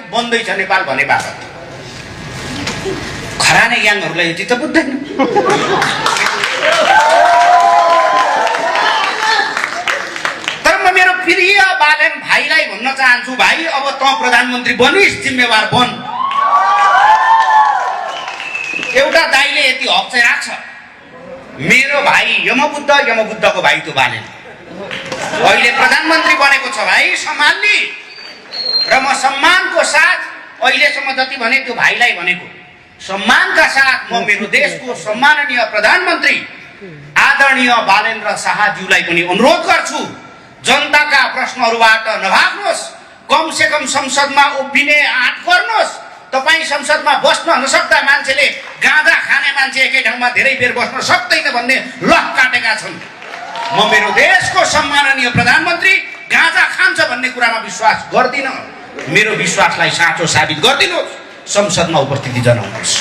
चाहिँ बन्दैछ नेपाल भने बापत खराने ग्याङहरूलाई यो चित्त बुझ्दैन। तर म मेरो प्रिय बालेन भाइलाई भन्न चाहन्छु, भाइ अब त प्रधानमन्त्री बनिस्, जिम्मेवार बन। एउटा दाइले यति हक चाहिँ राख्छ, मेरो भाइ यमबुद्धको भाइ त्यो बालेन अहिले प्रधानमन्त्री बनेको छ भाइ, सम्हाल्ने। र म सम्मानको साथ अहिलेसम्म जति भने त्यो भाइलाई भनेको, सम्मानका साथ म मेरो देशको सम्माननीय प्रधानमन्त्री आदरणीय बालेन्द्र शाहज्यूलाई पनि अनुरोध गर्छु, जनताका प्रश्नहरूबाट नभाग्नुहोस्, कमसेकम संसदमा उभिने आँट गर्नुहोस्। तपाईँ संसदमा बस्न नसक्दा मान्छेले गाँजा खाने मान्छे एकै ठाउँमा धेरै बेर बस्न सक्दैन भन्ने लख काटेका छन्। म मेरो देशको सम्माननीय प्रधानमन्त्री गाँजा खान्छ भन्ने कुरामा विश्वास गर्दिन। मेरो विश्वासलाई साँचो साबित गरिदिनुहोस्, संसदमा उपस्थिति जनाउनुहोस्।